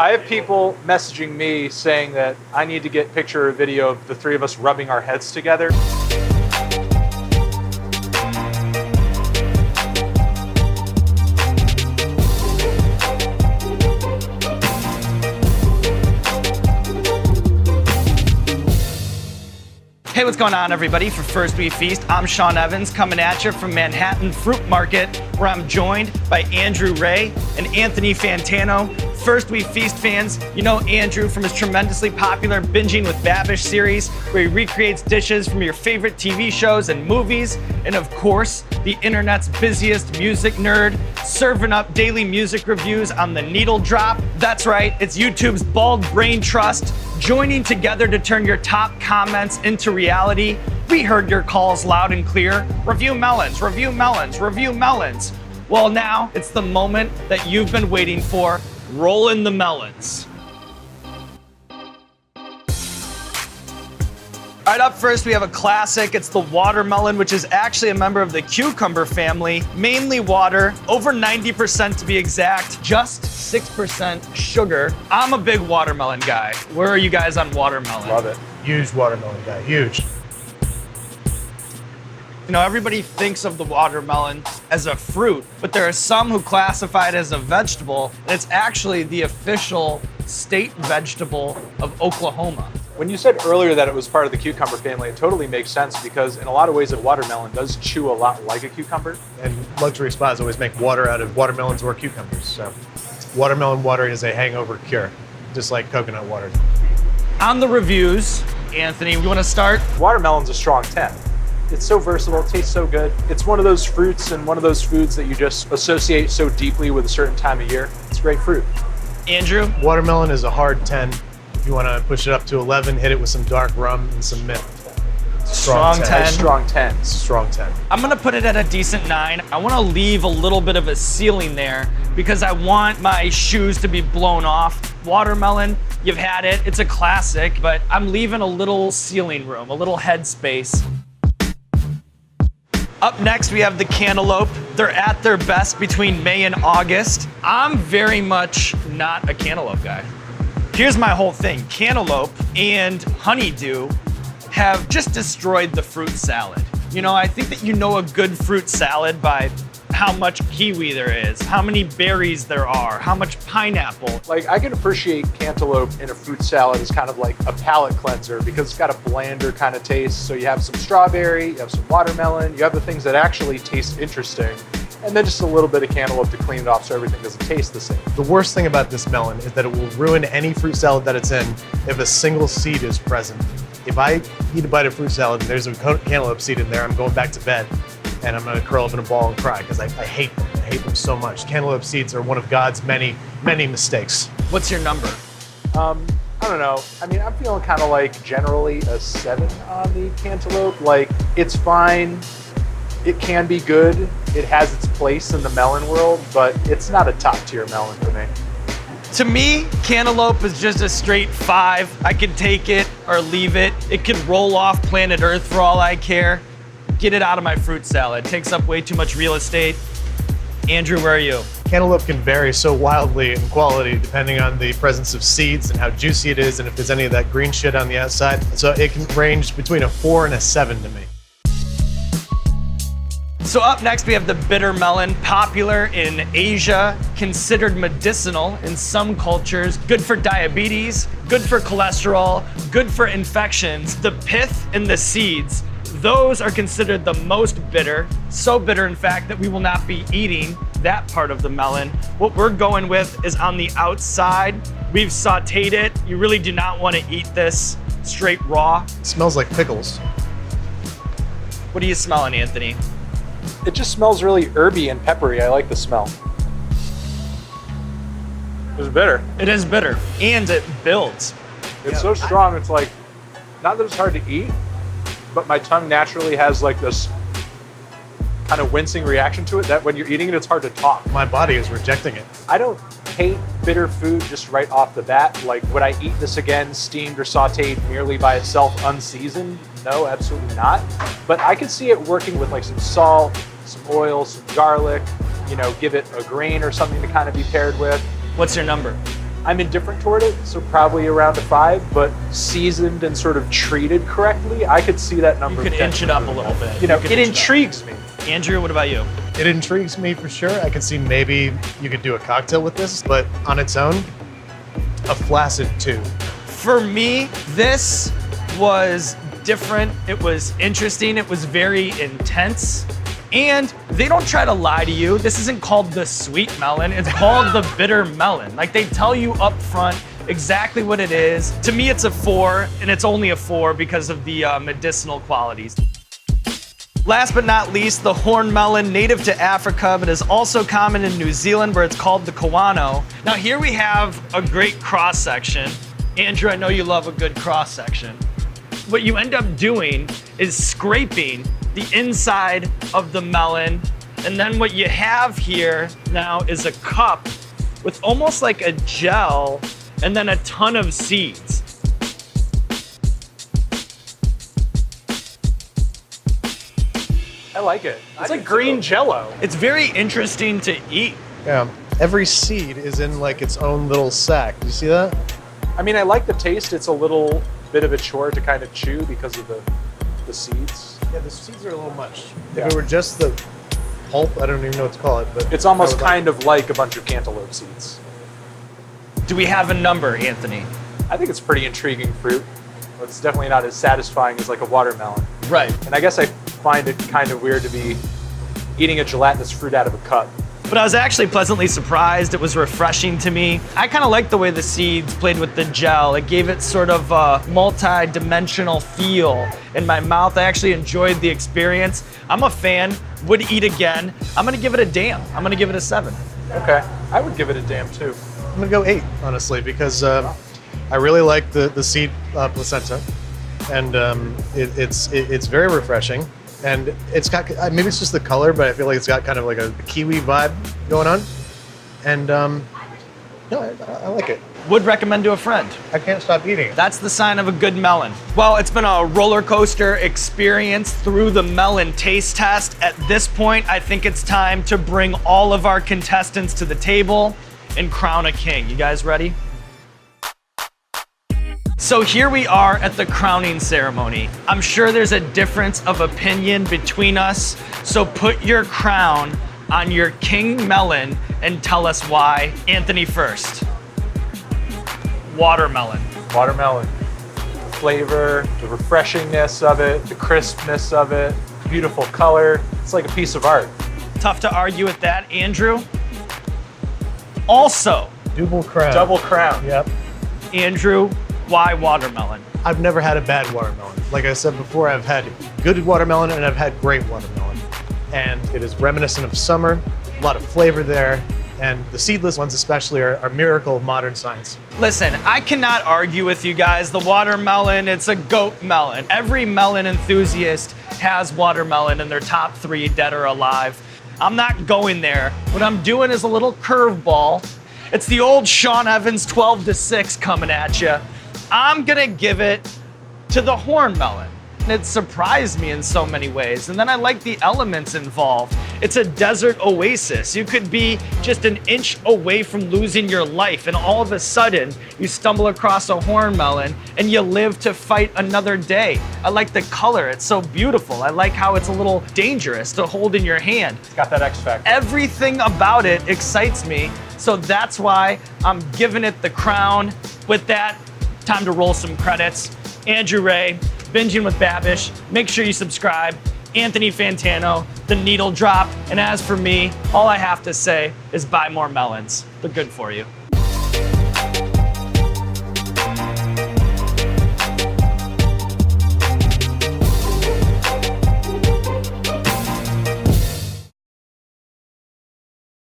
I have people messaging me saying that I need to get picture or video of the three of us rubbing our heads together. Hey, what's going on, everybody? For First We Feast, I'm Sean Evans, coming at you from Manhattan Fruit Market, where I'm joined by Andrew Rea and Anthony Fantano. First We Feast fans, you know Andrew from his tremendously popular Binging with Babish series, where he recreates dishes from your favorite TV shows and movies, and of course, the internet's busiest music nerd, serving up daily music reviews on the needle drop. That's right, it's YouTube's Bald Brain Trust, joining together to turn your top comments into reality. We heard your calls loud and clear. Review melons, review melons, review melons. Well, now it's the moment that you've been waiting for. Roll in the melons. All right, up first we have a classic. It's the watermelon, which is actually a member of the cucumber family. Mainly water, over 90% to be exact, just 6% sugar. I'm a big watermelon guy. Where are you guys on watermelon? Love it. Huge watermelon guy, huge. You know, everybody thinks of the watermelon as a fruit, but there are some who classify it as a vegetable, and it's actually the official state vegetable of Oklahoma. When you said earlier that it was part of the cucumber family, it totally makes sense because in a lot of ways, a watermelon does chew a lot like a cucumber. And luxury spas always make water out of watermelons or cucumbers. So watermelon water is a hangover cure, just like coconut water. On the reviews, Anthony, we want to start? Watermelon's a strong 10. It's so versatile, it tastes so good. It's one of those fruits and one of those foods that you just associate so deeply with a certain time of year. It's great fruit. Andrew? Watermelon is a hard 10. If you want to push it up to 11, hit it with some dark rum and some mint. Strong 10. Strong 10. Strong 10. I'm gonna put it at a decent 9. I wanna leave a little bit of a ceiling there because I want my shoes to be blown off. Watermelon, you've had it, it's a classic, but I'm leaving a little ceiling room, a little headspace. Up next, we have the cantaloupe. They're at their best between May and August. I'm very much not a cantaloupe guy. Here's my whole thing. Cantaloupe and honeydew have just destroyed the fruit salad. You know, I think that you know a good fruit salad by how much kiwi there is, how many berries there are, how much pineapple. Like, I can appreciate cantaloupe in a fruit salad as kind of like a palate cleanser because it's got a blander kind of taste. So you have some strawberry, you have some watermelon, you have the things that actually taste interesting, and then just a little bit of cantaloupe to clean it off so everything doesn't taste the same. The worst thing about this melon is that it will ruin any fruit salad that it's in if a single seed is present. If I eat a bite of fruit salad and there's a cantaloupe seed in there, I'm going back to bed and I'm gonna curl up in a ball and cry because I hate them. I hate them so much. Cantaloupe seeds are one of God's many, many mistakes. What's your number? I don't know. I mean, I'm feeling kind of like generally a 7 on the cantaloupe. Like, it's fine. It can be good. It has its place in the melon world, but it's not a top tier melon for me. To me, cantaloupe is just a straight 5. I could take it or leave it. It could roll off planet Earth for all I care. Get it out of my fruit salad. It takes up way too much real estate. Andrew, where are you? Cantaloupe can vary so wildly in quality depending on the presence of seeds and how juicy it is and if there's any of that green shit on the outside. So it can range between a 4 and a 7 to me. So up next, we have the bitter melon, popular in Asia, considered medicinal in some cultures, good for diabetes, good for cholesterol, good for infections. The pith and the seeds, those are considered the most bitter, so bitter in fact that we will not be eating that part of the melon. What we're going with is on the outside. We've sauteed it. You really do not want to eat this straight raw. It smells like pickles. What are you smelling, Anthony? It just smells really herby and peppery. I like the smell. It's bitter. It is bitter, and it builds. It's so strong, it's like, not that it's hard to eat, but my tongue naturally has like this kind of wincing reaction to it that when you're eating it, it's hard to talk. My body is rejecting it. I don't hate bitter food just right off the bat. Like, would I eat this again, steamed or sauteed merely by itself, unseasoned? No, absolutely not. But I could see it working with like some salt, some oil, some garlic, you know, give it a grain or something to kind of be paired with. What's your number? I'm indifferent toward it, so probably around a 5, but seasoned and sort of treated correctly, I could see that number. You could inch it up a little bit. You know, it intrigues me. Andrew, what about you? It intrigues me for sure. I could see maybe you could do a cocktail with this, but on its own, a flaccid 2. For me, this was different. It was interesting. It was very intense. And they don't try to lie to you. This isn't called the sweet melon. It's called the bitter melon. Like, they tell you up front exactly what it is. To me, it's a 4, and it's only a 4 because of the medicinal qualities. Last but not least, the horn melon, native to Africa, but is also common in New Zealand, where it's called the kawano. Now, here we have a great cross-section. Andrew, I know you love a good cross-section. What you end up doing is scraping the inside of the melon, and then what you have here now is a cup with almost like a gel and then a ton of seeds. I like it. It's like green Jell-O. It's very interesting to eat. Yeah. Every seed is in like its own little sack. Do you see that? I mean, I like the taste. It's a little bit of a chore to kind of chew because of the seeds. Yeah, the seeds are a little much. Yeah. If it were just the pulp, I don't even know what to call it, but It's almost kind of like a bunch of cantaloupe seeds. Do we have a number, Anthony? I think it's pretty intriguing fruit. But it's definitely not as satisfying as like a watermelon. Right. And I guess I find it kind of weird to be eating a gelatinous fruit out of a cup. But I was actually pleasantly surprised. It was refreshing to me. I kind of liked the way the seeds played with the gel. It gave it sort of a multi-dimensional feel in my mouth. I actually enjoyed the experience. I'm a fan, would eat again. I'm gonna give it a damn. I'm gonna give it a 7. Okay, I would give it a damn too. I'm gonna go 8, honestly, because I really like the seed placenta, and it's very refreshing. And it's got, maybe it's just the color, but I feel like it's got kind of like a kiwi vibe going on. And no, I like it. Would recommend to a friend. I can't stop eating it. That's the sign of a good melon. Well, it's been a roller coaster experience through the melon taste test. At this point, I think it's time to bring all of our contestants to the table and crown a king. You guys ready? So here we are at the crowning ceremony. I'm sure there's a difference of opinion between us, so put your crown on your king melon and tell us why. Anthony first. Watermelon. Watermelon. The flavor, the refreshingness of it, the crispness of it, beautiful color. It's like a piece of art. Tough to argue with that. Andrew? Also. Double crown. Double crown. Yep. Andrew, why watermelon? I've never had a bad watermelon. Like I said before, I've had good watermelon and I've had great watermelon. And it is reminiscent of summer, a lot of flavor there, and the seedless ones especially are a miracle of modern science. Listen, I cannot argue with you guys. The watermelon, it's a goat melon. Every melon enthusiast has watermelon in their top 3, dead or alive. I'm not going there. What I'm doing is a little curveball. It's the old Sean Evans 12-6 coming at you. I'm gonna give it to the horn melon. It surprised me in so many ways. And then I like the elements involved. It's a desert oasis. You could be just an inch away from losing your life, and all of a sudden you stumble across a horn melon and you live to fight another day. I like the color, it's so beautiful. I like how it's a little dangerous to hold in your hand. It's got that X factor. Everything about it excites me. So that's why I'm giving it the crown. With that, time to roll some credits. Andrew Rea, Binging with Babish. Make sure you subscribe. Anthony Fantano, The Needle Drop. And as for me, all I have to say is buy more melons. They're good for you.